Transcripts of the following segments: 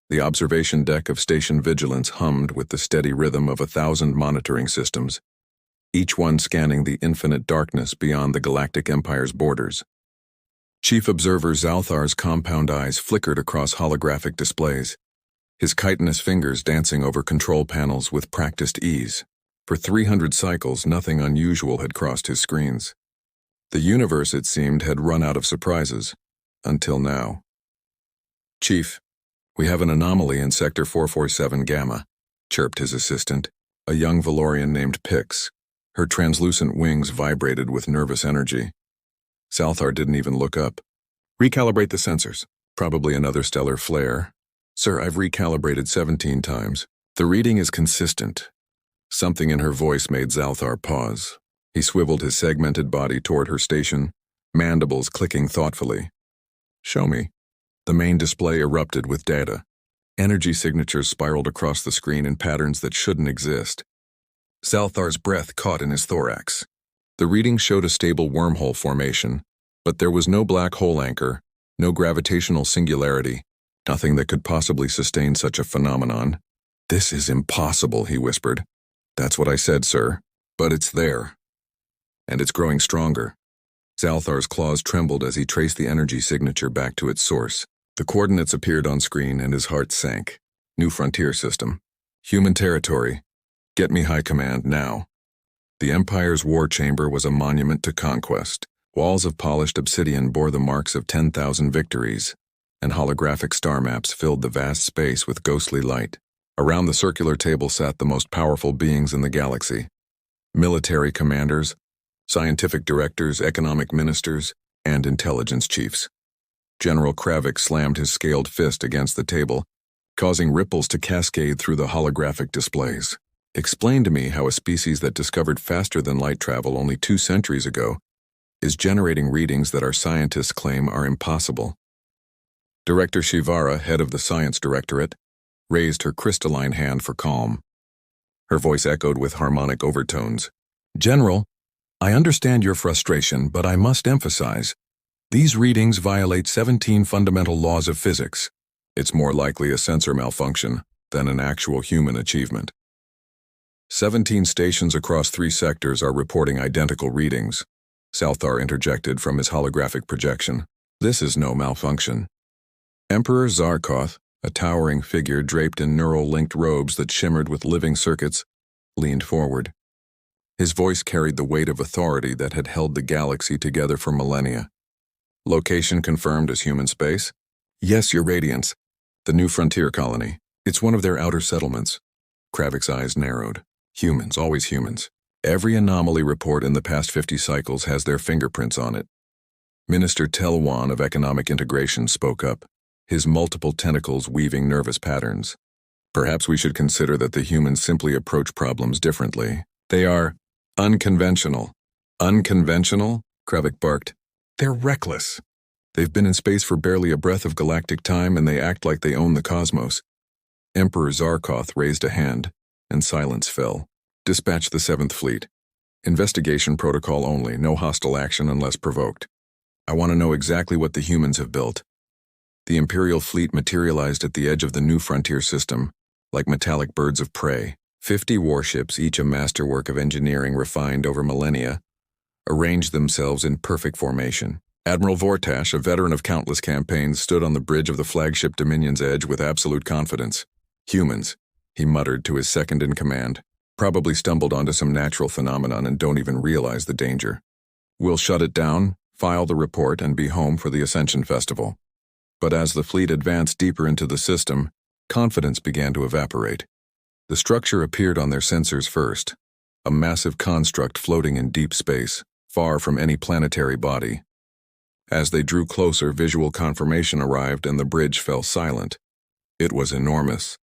The observation deck of Station Vigilance hummed with the steady rhythm of 1,000 monitoring systems, each one scanning the infinite darkness beyond the Galactic Empire's borders. Chief Observer Zalthar's compound eyes flickered across holographic displays, his chitinous fingers dancing over control panels with practiced ease. For 300 cycles, nothing unusual had crossed his screens. The universe, it seemed, had run out of surprises. Until now. "Chief, we have an anomaly in Sector 447 Gamma," chirped his assistant, a young Valorian named Pix. Her translucent wings vibrated with nervous energy. Zalthar didn't even look up. "Recalibrate the sensors. Probably another stellar flare." "Sir, I've recalibrated 17 times. The reading is consistent." Something in her voice made Zalthar pause. He swiveled his segmented body toward her station, mandibles clicking thoughtfully. "Show me." The main display erupted with data. Energy signatures spiraled across the screen in patterns that shouldn't exist. Zalthar's breath caught in his thorax. The reading showed a stable wormhole formation, but there was no black hole anchor, no gravitational singularity, nothing that could possibly sustain such a phenomenon. "This is impossible," he whispered. "That's what I said, sir. But it's there. And it's growing stronger." Zalthar's claws trembled as he traced the energy signature back to its source. The coordinates appeared on screen and his heart sank. New frontier system. Human territory. Get me high command now. The Empire's war chamber was a monument to conquest. Walls of polished obsidian bore the marks of 10,000 victories, and holographic star maps filled the vast space with ghostly light. Around the circular table sat the most powerful beings in the galaxy. Military commanders, scientific directors, economic ministers, and intelligence chiefs. General Kravik slammed his scaled fist against the table, causing ripples to cascade through the holographic displays. "Explain to me how a species that discovered faster than light travel only 2 centuries ago is generating readings that our scientists claim are impossible." Director Shivara, head of the Science Directorate, raised her crystalline hand for calm. Her voice echoed with harmonic overtones. "General, I understand your frustration, but I must emphasize, these readings violate 17 fundamental laws of physics. It's more likely a sensor malfunction than an actual human achievement." 17 stations across 3 sectors are reporting identical readings, Zalthar interjected from his holographic projection. "This is no malfunction." Emperor Zarkoth, a towering figure draped in neural-linked robes that shimmered with living circuits, leaned forward. His voice carried the weight of authority that had held the galaxy together for millennia. "Location confirmed as human space?" "Yes, Your Radiance. The new frontier colony. It's one of their outer settlements." Kravik's eyes narrowed. "Humans, always humans. Every anomaly report in the past 50 cycles has their fingerprints on it." Minister Telwan of Economic Integration spoke up, his multiple tentacles weaving nervous patterns. "Perhaps we should consider that the humans simply approach problems differently. They are unconventional." "Unconventional?" Kravik barked. "They're reckless. They've been in space for barely a breath of galactic time, and they act like they own the cosmos." Emperor Zarkoth raised a hand, and silence fell. "Dispatch the 7th Fleet. Investigation protocol only, no hostile action unless provoked. I want to know exactly what the humans have built." The Imperial fleet materialized at the edge of the new frontier system, like metallic birds of prey. 50 warships, each a masterwork of engineering refined over millennia, arranged themselves in perfect formation. Admiral Vortash, a veteran of countless campaigns, stood on the bridge of the flagship Dominion's edge with absolute confidence. "Humans," he muttered to his second-in-command, "probably stumbled onto some natural phenomenon and don't even realize the danger. We'll shut it down, file the report, and be home for the Ascension Festival." But as the fleet advanced deeper into the system, confidence began to evaporate. The structure appeared on their sensors first, a massive construct floating in deep space, far from any planetary body. As they drew closer, visual confirmation arrived and the bridge fell silent. It was enormous.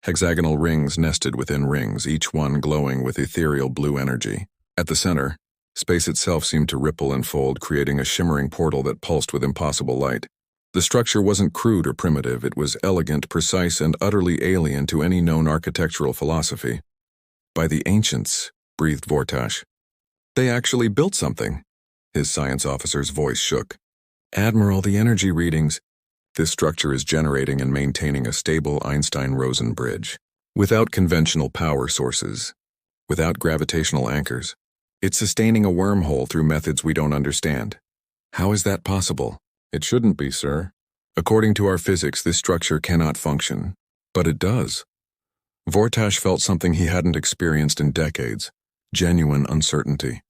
Hexagonal rings nested within rings, each one glowing with ethereal blue energy. At the center, space itself seemed to ripple and fold, creating a shimmering portal that pulsed with impossible light. The structure wasn't crude or primitive, it was elegant, precise, and utterly alien to any known architectural philosophy. "By the ancients," breathed Vortash. "They actually built something." His science officer's voice shook. "Admiral, the energy readings, This structure is generating and maintaining a stable Einstein-Rosen bridge. Without conventional power sources, without gravitational anchors, it's sustaining a wormhole through methods we don't understand. How is that possible? It shouldn't be, sir. According to our physics, this structure cannot function. But it does. Vortash felt something he hadn't experienced in decades. Genuine uncertainty.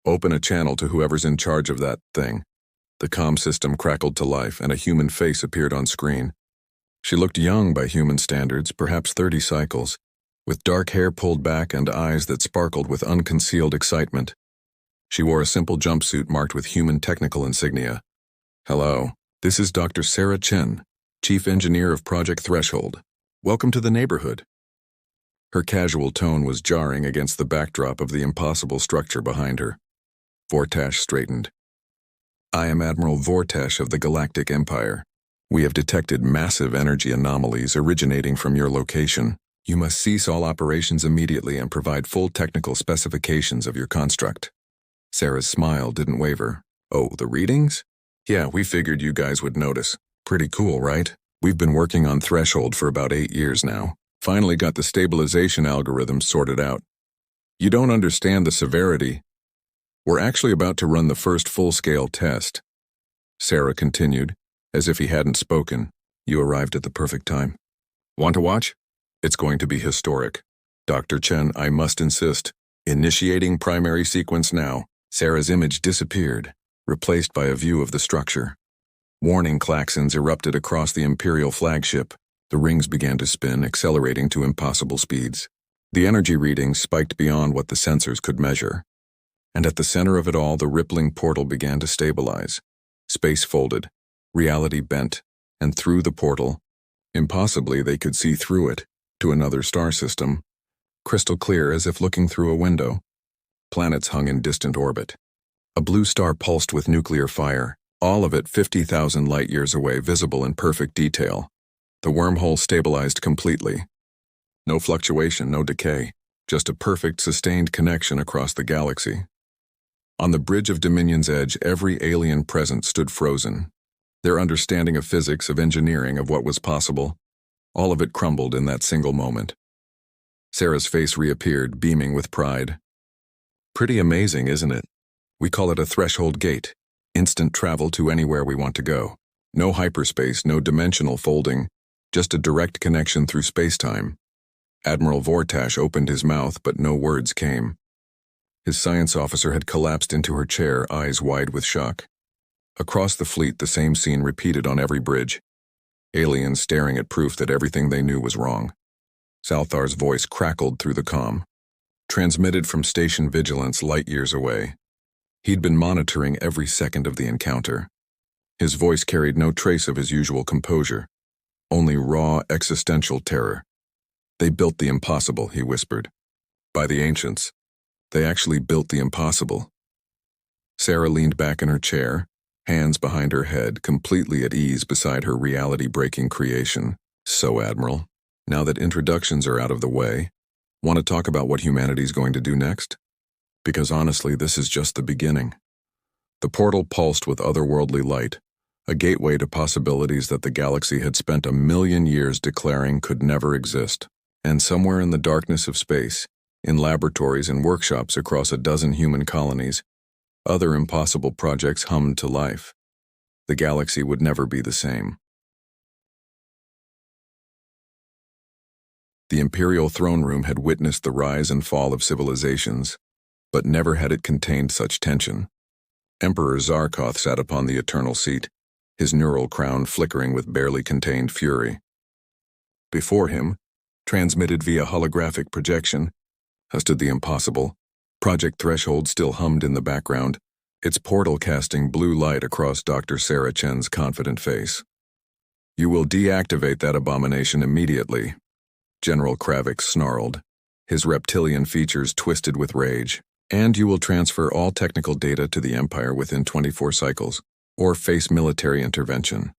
Open a channel to whoever's in charge of that thing. The comm system crackled to life, and a human face appeared on screen. She looked young by human standards, perhaps 30 cycles, with dark hair pulled back and eyes that sparkled with unconcealed excitement. She wore a simple jumpsuit marked with human technical insignia. Hello, this is Dr. Sarah Chen, Chief Engineer of Project Threshold. Welcome to the neighborhood. Her casual tone was jarring against the backdrop of the impossible structure behind her. Vortash straightened. I am Admiral Vortash of the Galactic Empire. We have detected massive energy anomalies originating from your location. You must cease all operations immediately and provide full technical specifications of your construct. Sarah's smile didn't waver. Oh, the readings? Yeah, we figured you guys would notice. Pretty cool, right? We've been working on Threshold for about 8 years now. Finally got the stabilization algorithm sorted out. You don't understand the severity. We're actually about to run the first full-scale test. Sarah continued, as if he hadn't spoken. You arrived at the perfect time. Want to watch? It's going to be historic. Dr. Chen, I must insist. Initiating primary sequence now. Sarah's image disappeared, replaced by a view of the structure. Warning klaxons erupted across the Imperial flagship. The rings began to spin, accelerating to impossible speeds. The energy readings spiked beyond what the sensors could measure. And at the center of it all, the rippling portal began to stabilize. Space folded, reality bent, and through the portal, impossibly they could see through it, to another star system, crystal clear as if looking through a window. Planets hung in distant orbit. A blue star pulsed with nuclear fire, all of it 50,000 light-years away, visible in perfect detail. The wormhole stabilized completely. No fluctuation, no decay, just a perfect, sustained connection across the galaxy. On the bridge of Dominion's edge, every alien present stood frozen. Their understanding of physics, of engineering, of what was possible, all of it crumbled in that single moment. Sarah's face reappeared, beaming with pride. Pretty amazing, isn't it? We call it a threshold gate. Instant travel to anywhere we want to go. No hyperspace, no dimensional folding, just a direct connection through space-time. Admiral Vortash opened his mouth, but no words came. His science officer had collapsed into her chair, eyes wide with shock. Across the fleet, the same scene repeated on every bridge. Aliens staring at proof that everything they knew was wrong. Salthar's voice crackled through the comm. Transmitted from Station Vigilance light-years away. He'd been monitoring every second of the encounter. His voice carried no trace of his usual composure, only raw, existential terror. They built the impossible, he whispered. By the ancients. They actually built the impossible. Sarah leaned back in her chair, hands behind her head, completely at ease beside her reality-breaking creation. So, Admiral, now that introductions are out of the way, want to talk about what humanity's going to do next? Because honestly, this is just the beginning. The portal pulsed with otherworldly light, a gateway to possibilities that the galaxy had spent 1,000,000 years declaring could never exist. And somewhere in the darkness of space, in laboratories and workshops across a dozen human colonies, other impossible projects hummed to life. The galaxy would never be the same. The Imperial throne room had witnessed the rise and fall of civilizations, but never had it contained such tension. Emperor Zarkoth sat upon the eternal seat, his neural crown flickering with barely contained fury. Before him, transmitted via holographic projection, stood the impossible. Project Threshold still hummed in the background, its portal casting blue light across Dr. Sarah Chen's confident face. You will deactivate that abomination immediately, General Kravik snarled, his reptilian features twisted with rage. And you will transfer all technical data to the Empire within 24 cycles, or face military intervention.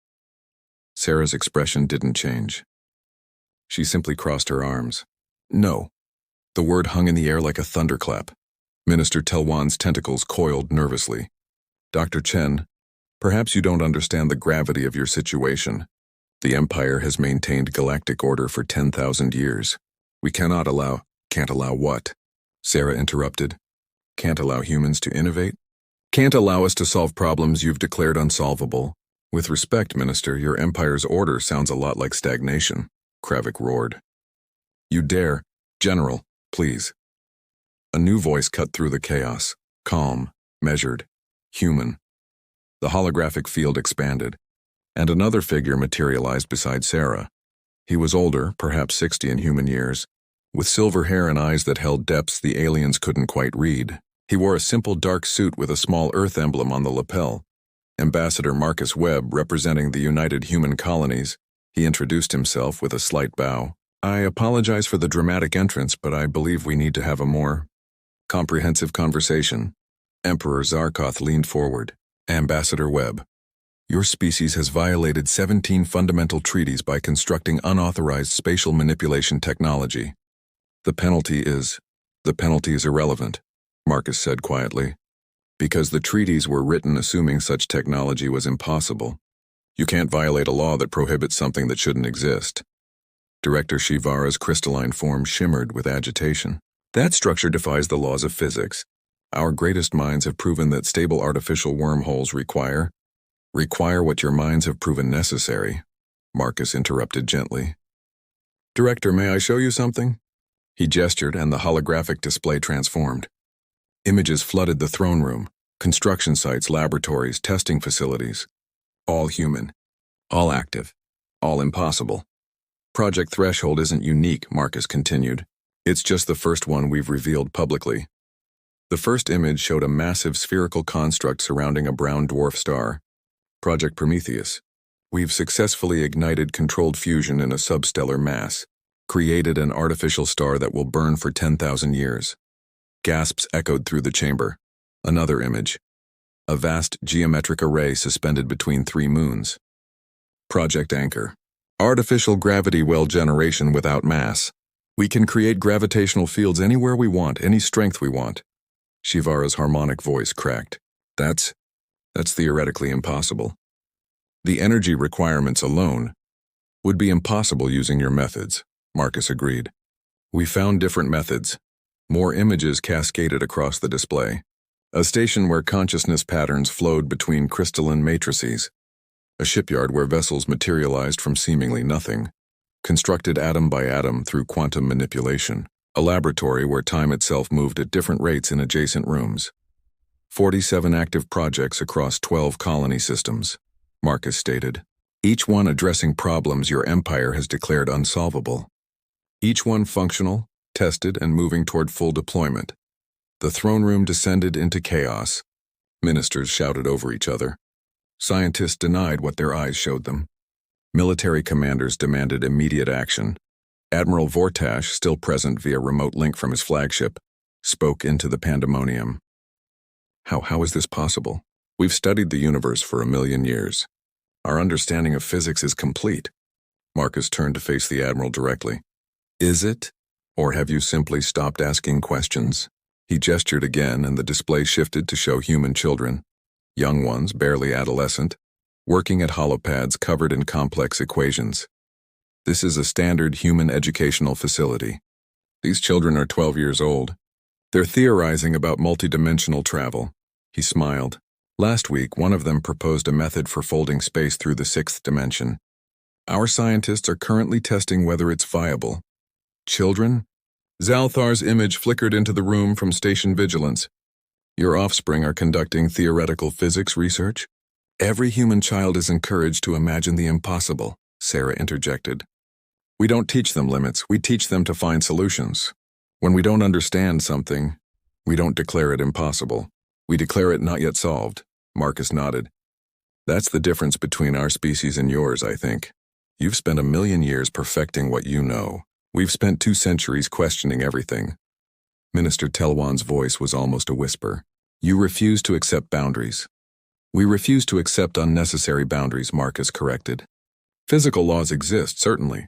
Sarah's expression didn't change. She simply crossed her arms. No. The word hung in the air like a thunderclap. Minister Telwan's tentacles coiled nervously. Dr. Chen, Perhaps you don't understand the gravity of your situation. The Empire has maintained galactic order for 10,000 years. We can't allow what? Sarah interrupted. Can't allow humans to innovate? Can't allow us to solve problems you've declared unsolvable. With respect, Minister, your Empire's order sounds a lot like stagnation, Kravik roared. You dare, General, please. A new voice cut through the chaos, calm, measured, human. The holographic field expanded, and another figure materialized beside Sarah. He was older, perhaps 60 in human years, with silver hair and eyes that held depths the aliens couldn't quite read. He wore a simple dark suit with a small Earth emblem on the lapel. Ambassador Marcus Webb, representing the United Human Colonies, he introduced himself with a slight bow. I apologize for the dramatic entrance, but I believe we need to have a more comprehensive conversation. Emperor Zarkoth leaned forward. Ambassador Webb, your species has violated 17 fundamental treaties by constructing unauthorized spatial manipulation technology. The penalty is irrelevant, Marcus said quietly, because the treaties were written assuming such technology was impossible. You can't violate a law that prohibits something that shouldn't exist. Director Shivara's crystalline form shimmered with agitation. That structure defies the laws of physics. Our greatest minds have proven that stable artificial wormholes require what your minds have proven necessary, Marcus interrupted gently. Director, may I show you something? He gestured, and the holographic display transformed. Images flooded the throne room, construction sites, laboratories, testing facilities. All human, all active, all impossible. Project Threshold isn't unique, Marcus continued. It's just the first one we've revealed publicly. The first image showed a massive spherical construct surrounding a brown dwarf star. Project Prometheus. We've successfully ignited controlled fusion in a substellar mass, created an artificial star that will burn for 10,000 years. Gasps echoed through the chamber. Another image. A vast geometric array suspended between 3 moons. Project Anchor. Artificial gravity well generation without mass. We can create gravitational fields anywhere we want, any strength we want. Shivara's harmonic voice cracked. That's theoretically impossible. The energy requirements alone would be impossible using your methods, Marcus agreed. We found different methods. More images cascaded across the display. A station where consciousness patterns flowed between crystalline matrices. A shipyard where vessels materialized from seemingly nothing, constructed atom by atom through quantum manipulation. A laboratory where time itself moved at different rates in adjacent rooms. 47 active projects across 12 colony systems, Marcus stated. Each one addressing problems your empire has declared unsolvable. Each one functional, tested, and moving toward full deployment. The throne room descended into chaos. Ministers shouted over each other. Scientists denied what their eyes showed them. Military commanders demanded immediate action. Admiral Vortash, still present via remote link from his flagship, spoke into the pandemonium. How is this possible? We've studied the universe for 1,000,000 years. Our understanding of physics is complete. Marcus turned to face the Admiral directly. Is it? Or have you simply stopped asking questions? He gestured again, and the display shifted to show human children, young ones, barely adolescent, working at holopads covered in complex equations. This is a standard human educational facility. These children are 12 years old. They're theorizing about multidimensional travel. He smiled. Last week, one of them proposed a method for folding space through the 6th dimension. Our scientists are currently testing whether it's viable. Children? Zalthar's image flickered into the room from Station Vigilance. Your offspring are conducting theoretical physics research? Every human child is encouraged to imagine the impossible, Sarah interjected. We don't teach them limits, we teach them to find solutions. When we don't understand something, we don't declare it impossible. We declare it not yet solved, Marcus nodded. That's the difference between our species and yours, I think. You've spent 1,000,000 years perfecting what you know. We've spent 2 centuries questioning everything. Minister Telwan's voice was almost a whisper. You refuse to accept boundaries. We refuse to accept unnecessary boundaries, Marcus corrected. Physical laws exist, certainly.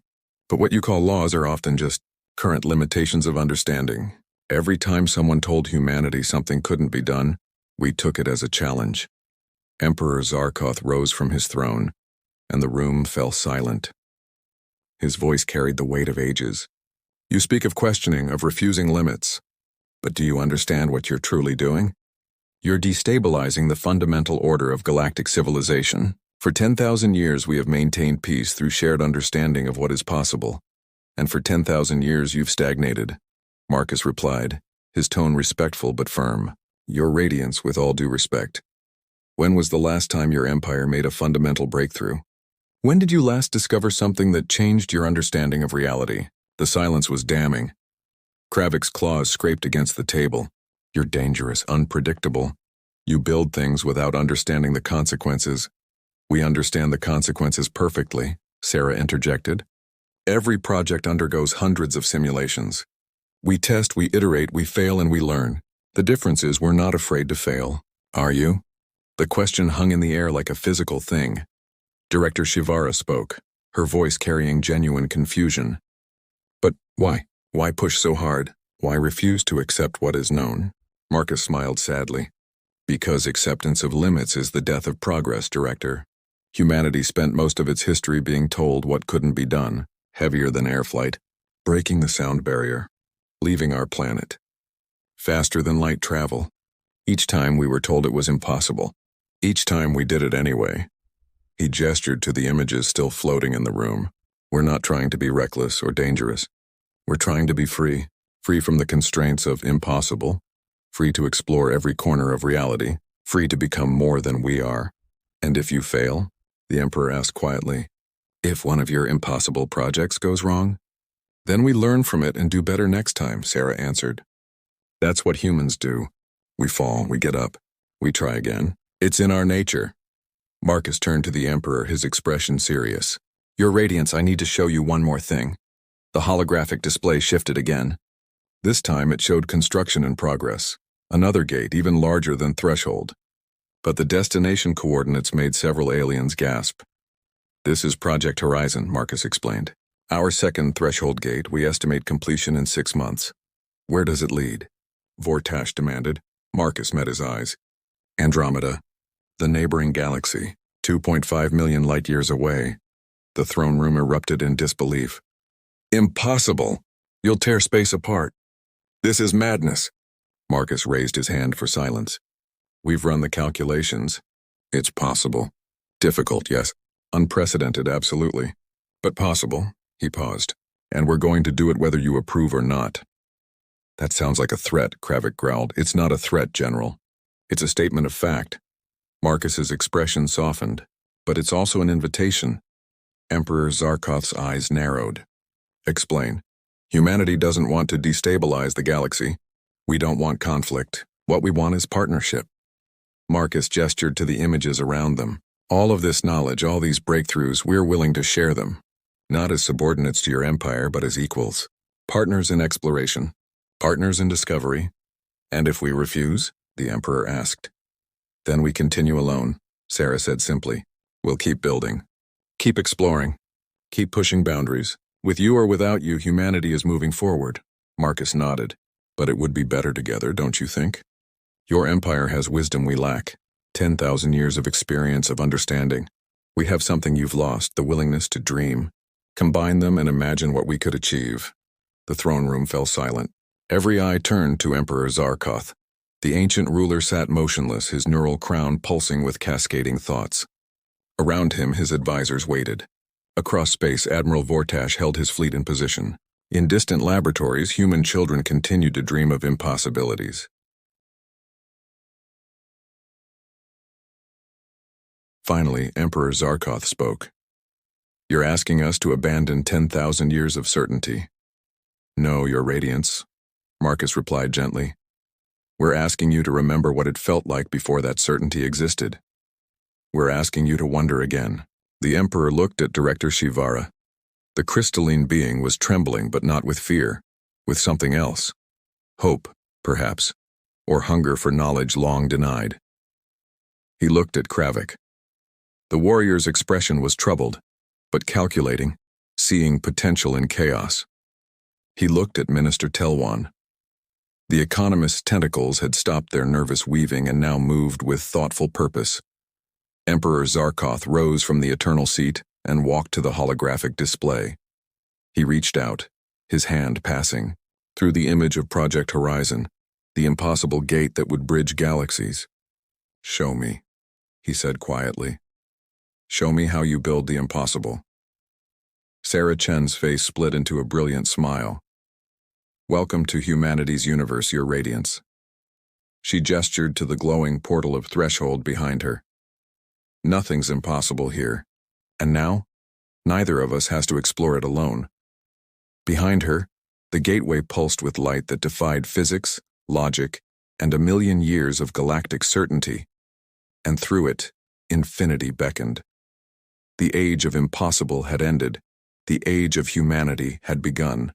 But what you call laws are often just current limitations of understanding. Every time someone told humanity something couldn't be done, we took it as a challenge. Emperor Zarkoth rose from his throne, and the room fell silent. His voice carried the weight of ages. You speak of questioning, of refusing limits. But do you understand what you're truly doing? You're destabilizing the fundamental order of galactic civilization. For 10,000 years we have maintained peace through shared understanding of what is possible. And for 10,000 years you've stagnated. Marcus replied, his tone respectful but firm. Your radiance, with all due respect. When was the last time your empire made a fundamental breakthrough? When did you last discover something that changed your understanding of reality? The silence was damning. Kravik's claws scraped against the table. You're dangerous, unpredictable. You build things without understanding the consequences. We understand the consequences perfectly, Sarah interjected. Every project undergoes hundreds of simulations. We test, we iterate, we fail, and we learn. The difference is we're not afraid to fail. Are you? The question hung in the air like a physical thing. Director Shivara spoke, her voice carrying genuine confusion. But why? Why push so hard? Why refuse to accept what is known? Marcus smiled sadly. Because acceptance of limits is the death of progress, Director. Humanity spent most of its history being told what couldn't be done, heavier than air flight, breaking the sound barrier, leaving our planet. Faster than light travel. Each time we were told it was impossible. Each time we did it anyway. He gestured to the images still floating in the room. We're not trying to be reckless or dangerous. We're trying to be free, free from the constraints of impossible, free to explore every corner of reality, free to become more than we are. And if you fail, the Emperor asked quietly, if one of your impossible projects goes wrong, then we learn from it and do better next time, Sarah answered. That's what humans do. We fall, we get up, we try again. It's in our nature. Marcus turned to the Emperor, his expression serious. Your Radiance, I need to show you one more thing. The holographic display shifted again. This time it showed construction in progress. Another gate, even larger than Threshold. But the destination coordinates made several aliens gasp. This is Project Horizon, Marcus explained. Our second Threshold gate, we estimate completion in 6 months. Where does it lead? Vortash demanded. Marcus met his eyes. Andromeda. The neighboring galaxy, 2.5 million light-years away. The throne room erupted in disbelief. Impossible! You'll tear space apart. This is madness. Marcus raised his hand for silence. We've run the calculations. It's possible. Difficult, yes. Unprecedented, absolutely. But possible, he paused. And we're going to do it whether you approve or not. That sounds like a threat, Kravik growled. It's not a threat, General. It's a statement of fact. Marcus's expression softened, but it's also an invitation. Emperor Zarkoth's eyes narrowed. Explain. Humanity doesn't want to destabilize the galaxy. We don't want conflict. What we want is partnership. Marcus gestured to the images around them. All of this knowledge, all these breakthroughs, we're willing to share them. Not as subordinates to your empire, but as equals. Partners in exploration. Partners in discovery. And if we refuse? The Emperor asked. Then we continue alone, Sarah said simply. We'll keep building. Keep exploring. Keep pushing boundaries. With you or without you, humanity is moving forward. Marcus nodded. But it would be better together, don't you think? Your empire has wisdom we lack. 10,000 years of experience, of understanding. We have something you've lost, the willingness to dream. Combine them and imagine what we could achieve. The throne room fell silent. Every eye turned to Emperor Zarkoth. The ancient ruler sat motionless, his neural crown pulsing with cascading thoughts. Around him, his advisors waited. Across space, Admiral Vortash held his fleet in position. In distant laboratories, human children continued to dream of impossibilities. Finally, Emperor Zarkoth spoke. You're asking us to abandon 10,000 years of certainty. No, Your Radiance, Marcus replied gently. We're asking you to remember what it felt like before that certainty existed. We're asking you to wonder again. The Emperor looked at Director Shivara. The crystalline being was trembling, but not with fear, with something else. Hope, perhaps, or hunger for knowledge long denied. He looked at Kravik. The warrior's expression was troubled, but calculating, seeing potential in chaos. He looked at Minister Telwan. The economist's tentacles had stopped their nervous weaving and now moved with thoughtful purpose. Emperor Zarkoth rose from the eternal seat and walked to the holographic display. He reached out, his hand passing through the image of Project Horizon, the impossible gate that would bridge galaxies. "Show me," he said quietly. "Show me how you build the impossible." Sarah Chen's face split into a brilliant smile. "Welcome to humanity's universe, Your Radiance." She gestured to the glowing portal of threshold behind her. "Nothing's impossible here, and now, neither of us has to explore it alone." Behind her, the gateway pulsed with light that defied physics, logic, and a million years of galactic certainty. And through it, infinity beckoned. The age of impossible had ended. The age of humanity had begun.